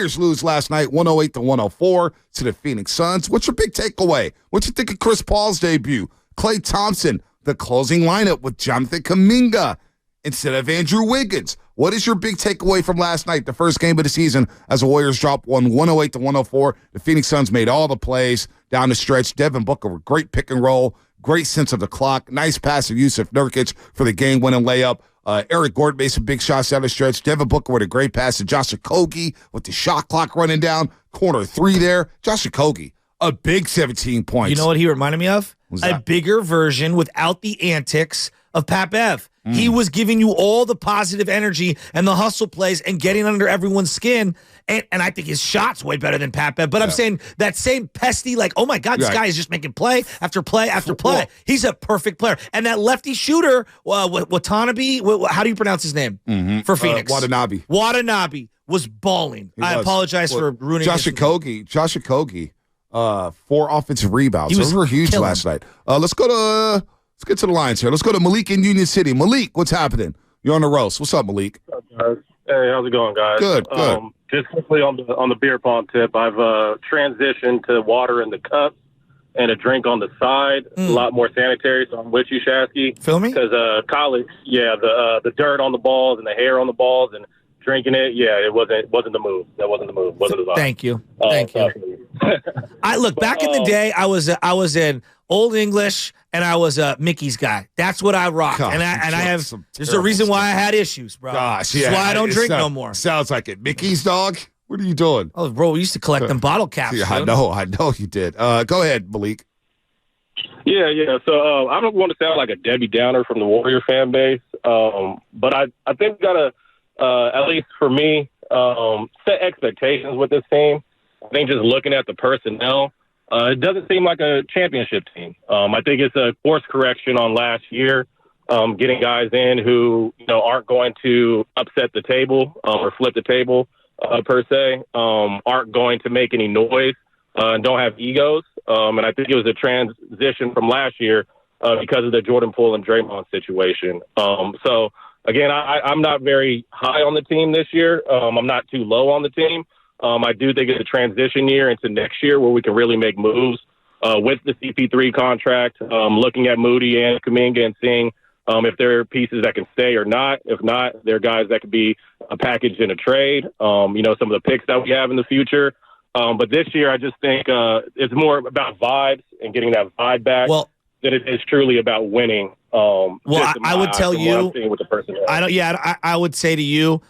Warriors lose last night 108-104 to the Phoenix Suns. What's your big takeaway? What you think of Chris Paul's debut? Klay Thompson, the closing lineup with Jonathan Kuminga instead of Andrew Wiggins. What is your big takeaway from last night, the first game of the season, as the Warriors dropped 108-104? The Phoenix Suns made all the plays down the stretch. Devin Booker with great pick and roll, great sense of the clock, nice pass of Yusuf Nurkic for the game-winning layup. Eric Gordon made some big shots down the stretch. Devin Booker with a great pass to Josh Okogie with the shot clock running down. Corner three there. Josh Okogie, a big 17 points. You know what he reminded me of? A bigger version without the antics of Pat Bev. He was giving you all the positive energy and the hustle plays and getting under everyone's skin. And I think his shot's way better than Pat Bev. But I'm saying that same pesty, like, oh, my God, this guy is just making play after play after play. Well, he's a perfect player. And that lefty shooter, Watanabe, how do you pronounce his name for Phoenix? Watanabe was balling. I apologize for ruining Josh Okogie, 4 offensive rebounds. Those were huge last night. Let's get to the Lions here. Let's go to Malik in Union City. Malik, what's happening? You're on the roast. What's up, Malik? What's up, guys? Hey, how's it going, guys? Good. Just quickly on the beer pong tip, I've transitioned to water in the cup and a drink on the side. A lot more sanitary, so I'm with you, Shasky. Feel me? Because college, the dirt on the balls and the hair on the balls and drinking it, it wasn't the move. That wasn't the move. Wasn't the vibe. Thank you. I look back in the day. I was in Old English and I was a Mickey's guy. That's what I rocked. God, and I have. There's a reason why I had issues, bro. Gosh, That's why I don't drink no more. Sounds like it. Mickey's dog. What are you doing? Oh, bro, we used to collect them bottle caps. Yeah, I know you did. Go ahead, Malik. Yeah. So I don't want to sound like a Debbie Downer from the Warrior fan base, but I think we gotta, at least for me, set expectations with this team. I think just looking at the personnel, it doesn't seem like a championship team. I think it's a course correction on last year, getting guys in who aren't going to upset the table or flip the table per se, aren't going to make any noise, and don't have egos. And I think it was a transition from last year because of the Jordan Poole and Draymond situation. So again, I'm not very high on the team this year. I'm not too low on the team. I do think it's a transition year into next year where we can really make moves with the CP3 contract, looking at Moody and Kuminga and seeing if there are pieces that can stay or not. If not, there are guys that could be a package in a trade, some of the picks that we have in the future. But this year, I just think it's more about vibes and getting that vibe back than it is truly about winning. I would tell you, I would say to you,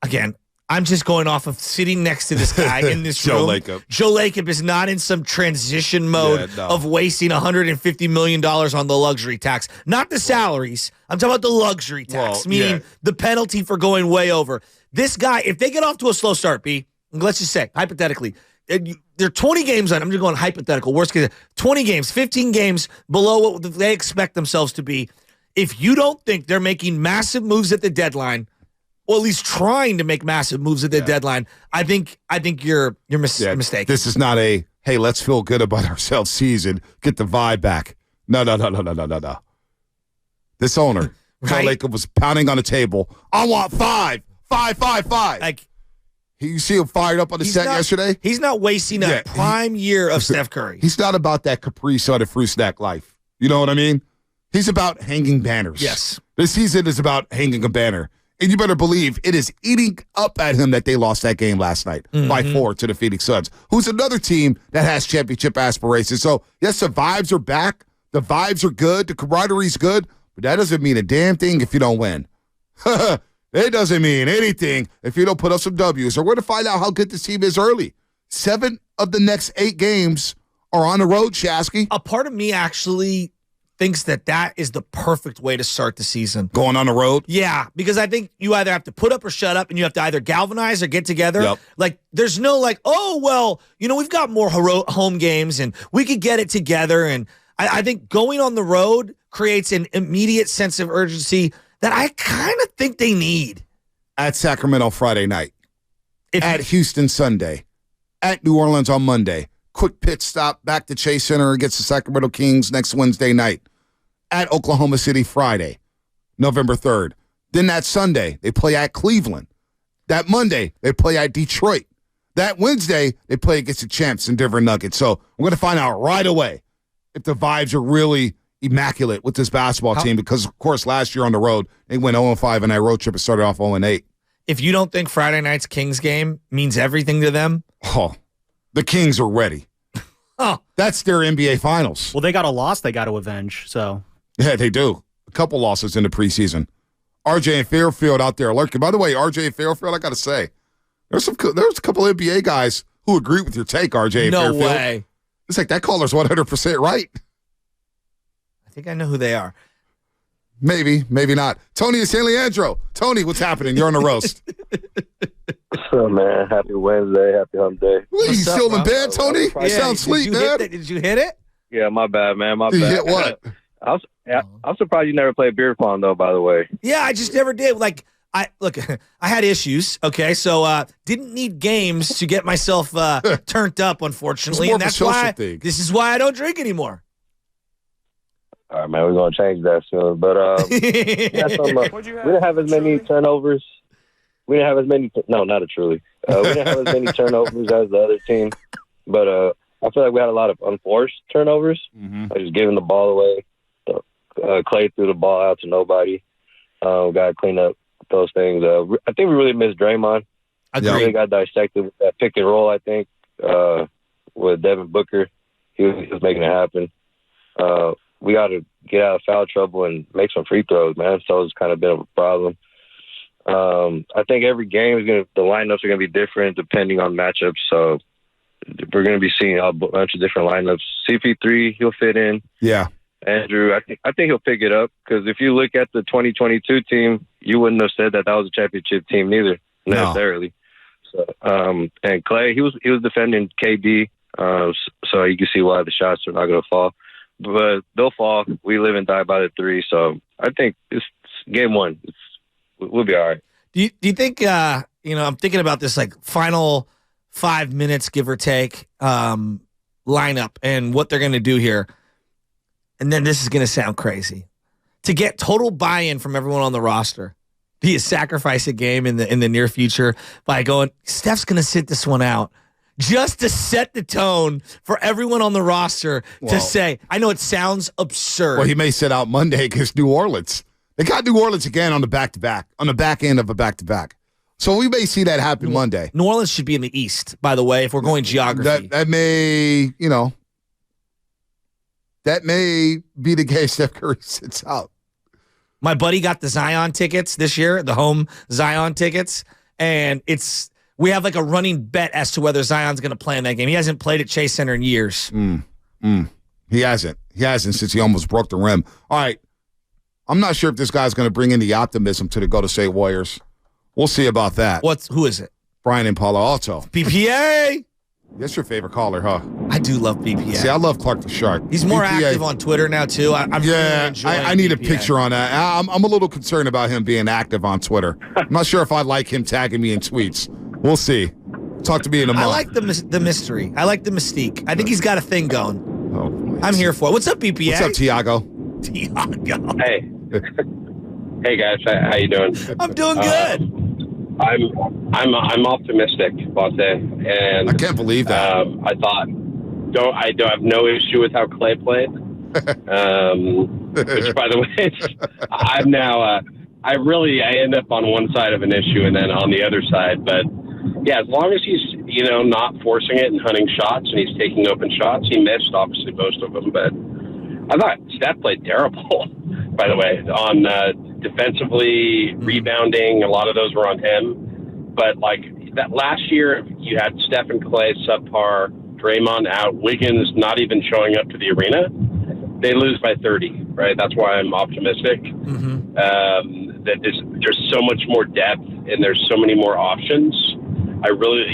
again, I'm just going off of sitting next to this guy in this room. Joe Lacob is not in some transition mode of wasting $150 million on the luxury tax. Not the salaries. I'm talking about the luxury tax, meaning the penalty for going way over. This guy, if they get off to a slow start, let's just say, hypothetically, they're 20 games on. I'm just going hypothetical. Worst case, 20 games, 15 games below what they expect themselves to be. If you don't think they're making massive moves at the deadline, or at least trying to make massive moves at the deadline, I think you're mistaken. This is not a, hey, let's feel good about ourselves season, get the vibe back. No. This owner, Joe Lacob, was pounding on the table. I want 5. Like, you see him fired up on the set yesterday? He's not wasting a prime year of Steph Curry. He's not about that Capri Sun and fruit snack life. You know what I mean? He's about hanging banners. Yes. This season is about hanging a banner. And you better believe it is eating up at him that they lost that game last night by 4 to the Phoenix Suns, who's another team that has championship aspirations. So, yes, the vibes are back. The vibes are good. The camaraderie's good. But that doesn't mean a damn thing if you don't win. It doesn't mean anything if you don't put up some W's. So we're going to find out how good this team is early. 7 of the next 8 games are on the road, Shasky. A part of me actually thinks that is the perfect way to start the season. Going on the road? Yeah, because I think you either have to put up or shut up, and you have to either galvanize or get together. Yep. Like, there's no we've got more home games, and we could get it together. And I think going on the road creates an immediate sense of urgency that I kind of think they need. At Sacramento Friday night. At Houston Sunday. At New Orleans on Monday. Quick pit stop back to Chase Center against the Sacramento Kings next Wednesday night. At Oklahoma City Friday, November 3rd. Then that Sunday, they play at Cleveland. That Monday, they play at Detroit. That Wednesday, they play against the champs in Denver Nuggets. So we're going to find out right away if the vibes are really immaculate with this basketball team because, of course, last year on the road, they went 0-5 in that road trip and started off 0-8. If you don't think Friday night's Kings game means everything to them. Oh, the Kings are ready. That's their NBA Finals. Well, they got a loss they got to avenge, so. Yeah, they do. A couple losses in the preseason. RJ and Fairfield out there lurking. By the way, RJ and Fairfield, I got to say, there's a couple NBA guys who agree with your take, RJ and Fairfield. No way. It's like that caller's 100% right. I think I know who they are. Maybe, maybe not. Tony and San Leandro. Tony, what's happening? You're on the roast. What's up, man? Happy Wednesday. Happy hump day. What, you still in bed, Tony? You sound sleep, man. Did you hit it? Yeah, my bad, man. My bad. You hit what? I'm surprised you never played beer pong, though, by the way. Yeah, I just never did. Like, I had issues, okay? So didn't need games to get myself turned up, unfortunately. And that's why this is why I don't drink anymore. All right, man, we're going to change that soon. But we didn't have as many turnovers. We didn't have as many – no, not a truly. We didn't have as many turnovers as the other team. But I feel like we had a lot of unforced turnovers. Like just giving the ball away. Clay threw the ball out to nobody. We got to clean up those things. I think we really missed Draymond. We really got dissected with that pick and roll, I think, with Devin Booker. He was making it happen. We got to get out of foul trouble and make some free throws, man. So it's kind of been a problem. I think every game the lineups are going to be different depending on matchups. So we're going to be seeing a bunch of different lineups. CP3, he'll fit in. Yeah. Andrew, I think he'll pick it up because if you look at the 2022 team, you wouldn't have said that was a championship team neither necessarily. So, and Clay, he was defending KD, so you can see why the shots are not going to fall. But they'll fall. We live and die by the three. So I think it's game one. We'll be all right. Do you think, I'm thinking about this like final 5 minutes, give or take, lineup and what they're going to do here. And then this is going to sound crazy. To get total buy-in from everyone on the roster, do you sacrifice a game in the near future by going, Steph's going to sit this one out? Just to set the tone for everyone on the roster to say, I know it sounds absurd. Well, he may sit out Monday against New Orleans. They got New Orleans again on the back-to-back, on the back end of a back-to-back. So we may see that happen Monday. New Orleans should be in the East, by the way, if we're going geography. That may, that may be the case Steph Curry sits out. My buddy got the Zion tickets this year, the home Zion tickets, and we have like a running bet as to whether Zion's going to play in that game. He hasn't played at Chase Center in years. He hasn't. He hasn't since he almost broke the rim. All right. I'm not sure if this guy's going to bring in the optimism to the Golden State Warriors. We'll see about that. Who is it? Brian and Palo Alto. BPA. That's your favorite caller, huh? I do love BPA. See, I love Clark the Shark. He's more active on Twitter now, too. I'm really enjoying I need BPA. a picture on that. I'm a little concerned about him being active on Twitter. I'm not sure if I like him tagging me in tweets. We'll see. Talk to me in a month. I like the mystery. I like the mystique. I think he's got a thing going. Oh, boy. I'm here for it. What's up, BPA? What's up, Tiago? Tiago. Hey. Hey, guys. How you doing? I'm doing good. I'm optimistic, Bosse, and I can't believe that. I don't have no issue with how Clay played. Which, by the way, I'm now. I end up on one side of an issue and then on the other side. But yeah, as long as he's not forcing it and hunting shots and he's taking open shots, he missed obviously most of them. But I thought Steph played terrible. By the way, on defensively, rebounding, a lot of those were on him. But like that last year, you had Steph and Clay subpar, Draymond out, Wiggins not even showing up to the arena. They lose by 30, right? That's why I'm optimistic. That there's so much more depth and there's so many more options. I really,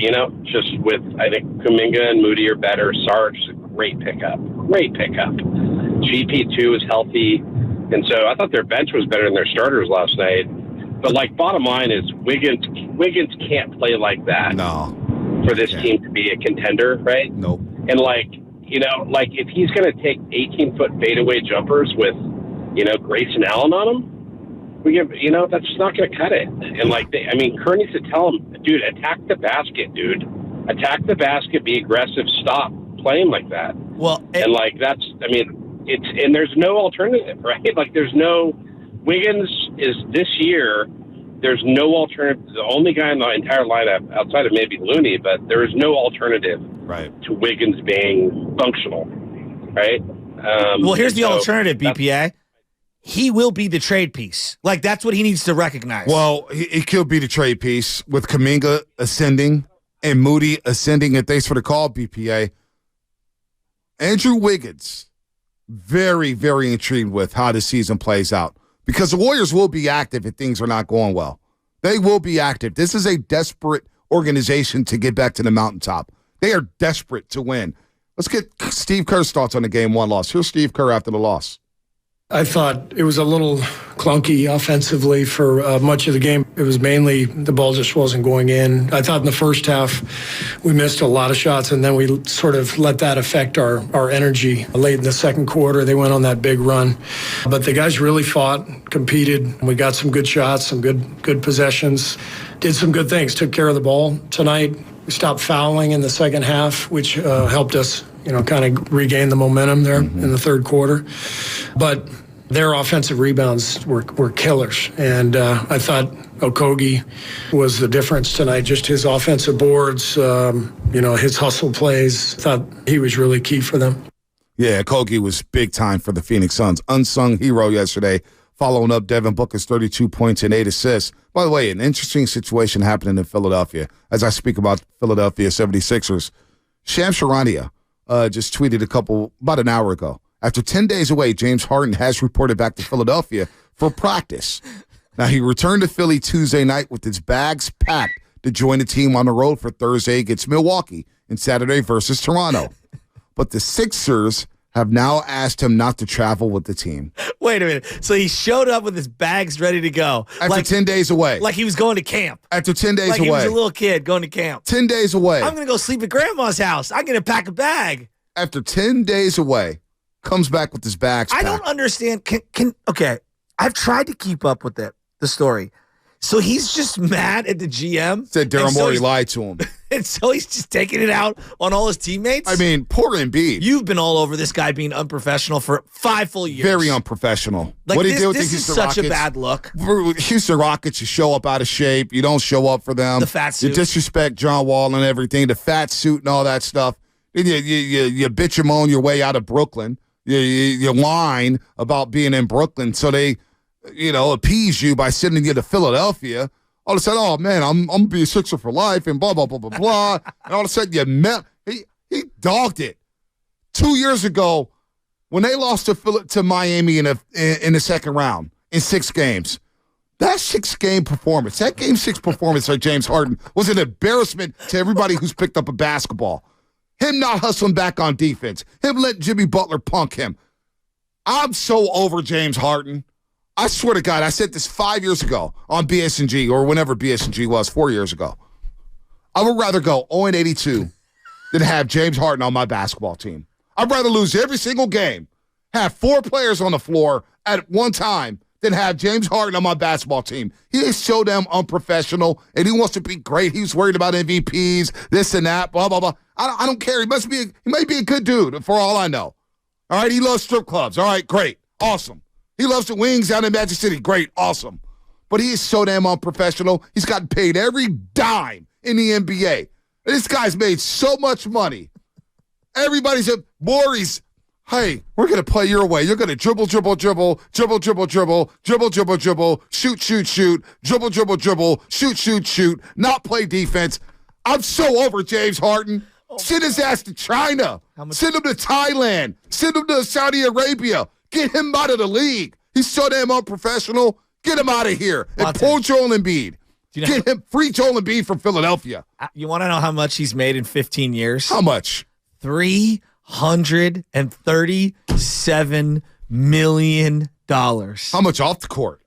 just with, I think Kuminga and Moody are better. Sarge is a great pickup. GP2 is healthy. And so I thought their bench was better than their starters last night. But, bottom line is Wiggins can't play like that. No. For this team to be a contender, right? Nope. And, if he's going to take 18-foot fadeaway jumpers with, Grayson Allen on him, that's just not going to cut it. And, Kerr needs to tell him, dude, attack the basket, dude. attack the basket, be aggressive, stop playing like that. Well, and like that's, I mean, and there's no alternative, right? Like there's no, Wiggins is this year, there's no alternative. The only guy in the entire lineup outside of maybe Looney, but there is no alternative to Wiggins being functional, right? Well, here's the alternative, BPA. He will be the trade piece. Like, that's what he needs to recognize. Well, he could be the trade piece with Kuminga ascending and Moody ascending. And thanks for the call, BPA. Andrew Wiggins, very, very intrigued with how the season plays out because the Warriors will be active if things are not going well. They will be active. This is a desperate organization to get back to the mountaintop. They are desperate to win. Let's get Steve Kerr's thoughts on the Game 1 loss. Here's Steve Kerr after the loss. I thought it was a little clunky offensively for much of the game. It was mainly the ball just wasn't going in. I thought in the first half we missed a lot of shots, and then we sort of let that affect our energy. Late in the second quarter, they went on that big run. But the guys really fought, competed. We got some good shots, some good possessions, did some good things, took care of the ball tonight. We stopped fouling in the second half, which helped us, kind of regain the momentum there in the third quarter. But their offensive rebounds were killers. And I thought Okogie was the difference tonight. Just his offensive boards, his hustle plays. I thought he was really key for them. Yeah, Okogie was big time for the Phoenix Suns. Unsung hero yesterday, following up Devin Booker's 32 points and 8 assists. By the way, an interesting situation happening in Philadelphia. As I speak about Philadelphia 76ers, Shams Charania just tweeted about an hour ago. After 10 days away, James Harden has reported back to Philadelphia for practice. Now, he returned to Philly Tuesday night with his bags packed to join the team on the road for Thursday against Milwaukee and Saturday versus Toronto. But the Sixers have now asked him not to travel with the team. Wait a minute. So he showed up with his bags ready to go. After 10 days away. Like he was going to camp. After 10 days away. Like he was a little kid going to camp. 10 days away. I'm going to go sleep at Grandma's house. I'm going to pack a bag. After 10 days away, comes back with his bags packed. I don't understand. Okay, I've tried to keep up with the story. So he's just mad at the GM. Said Daryl Morey lied to him. And so he's just taking it out on all his teammates? I mean, poor Embiid. You've been all over this guy being unprofessional for 5 full years. Very unprofessional. Like, what he did with this the is Houston such Rockets, a bad look. Houston Rockets, you show up out of shape. You don't show up for them. The fat suit. You disrespect John Wall and everything. The fat suit and all that stuff. And you bitch and moan your way out of Brooklyn. You whine about being in Brooklyn. So they, appease you by sending you to Philadelphia. All of a sudden, oh, man, I'm going to be a Sixer for life and blah, blah, blah, blah, blah. And all of a sudden, he dogged it. 2 years ago, when they lost to Miami in the second round in 6 games, that 6-game performance, that Game 6 performance by James Harden was an embarrassment to everybody who's picked up a basketball. Him not hustling back on defense. Him letting Jimmy Butler punk him. I'm so over James Harden. I swear to God, I said this 5 years ago on BSNG, or whenever BSNG was, 4 years ago. I would rather go 0-82 than have James Harden on my basketball team. I'd rather lose every single game, have 4 players on the floor at one time, than have James Harden on my basketball team. He is so damn unprofessional, and he wants to be great. He's worried about MVPs, this and that, blah, blah, blah. I don't care. He might be a good dude, for all I know. All right, he loves strip clubs. All right, great, awesome. He loves the wings down in Magic City. Great, awesome. But he is so damn unprofessional. He's gotten paid every dime in the NBA. This guy's made so much money. Everybody's at Maury's. Hey, we're going to play your way. You're going to dribble, dribble, dribble, dribble, dribble, dribble, dribble, dribble, dribble, shoot, shoot, shoot, dribble, dribble, dribble, shoot, shoot, shoot, not play defense. I'm so over James Harden. Send his ass to China. Send him to Thailand. Send him to Saudi Arabia. Get him out of the league. He's so damn unprofessional. Get him out of here. And pull Joel Embiid. Get him free Joel Embiid from Philadelphia. You want to know how much he's made in 15 years? How much? $337 million. How much off the court?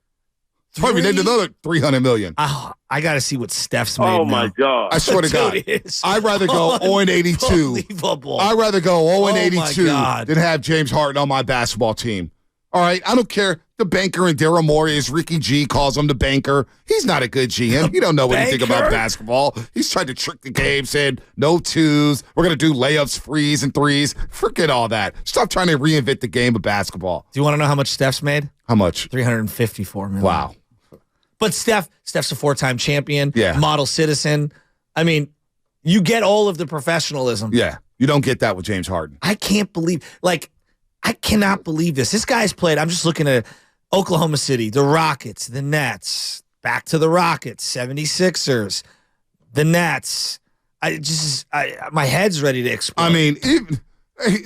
Probably made another $300 million. Oh, I got to see what Steph's made. Oh my God! I swear to God, I'd rather go 0-82. Unbelievable. I'd rather go 0-82 than have James Harden on my basketball team. All right, I don't care. The banker in Daryl Morey is Ricky G calls him the banker. He's not a good GM. He don't know anything about basketball. He's trying to trick the game, saying no twos. We're going to do layups, frees, and threes. Forget all that. Stop trying to reinvent the game of basketball. Do you want to know how much Steph's made? How much? $354 million. Wow. But Steph's a 4-time champion, model citizen. I mean, you get all of the professionalism. Yeah, you don't get that with James Harden. I cannot believe this. This guy's played, I'm just looking at Oklahoma City, the Rockets, the Nets, back to the Rockets, 76ers, the Nets. My head's ready to explode. I mean,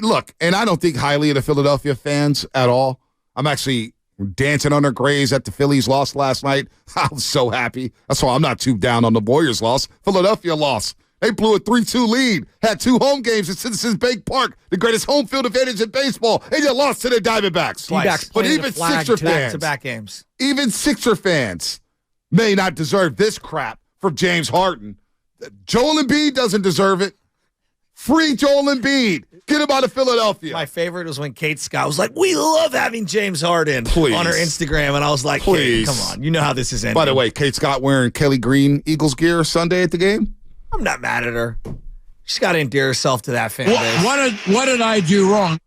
look, and I don't think highly of the Philadelphia fans at all. I'm actually dancing on their graves at the Phillies loss last night. I was so happy. That's why I'm not too down on the Warriors loss. Philadelphia lost. They blew a 3-2 lead, had 2 home games at Citizens Bank Park, the greatest home field advantage in baseball, and you lost to the Diamondbacks. But even Sixer fans, back-to-back games. Even Sixer fans may not deserve this crap from James Harden. Joel Embiid doesn't deserve it. Free Joel Embiid. Get him out of Philadelphia. My favorite was when Kate Scott was like, we love having James Harden on her Instagram. And I I was like, hey, come on. You know how this is ending. By the way, Kate Scott wearing Kelly Green Eagles gear Sunday at the game? I'm not mad at her. She's got to endear herself to that fan base. What did I do wrong?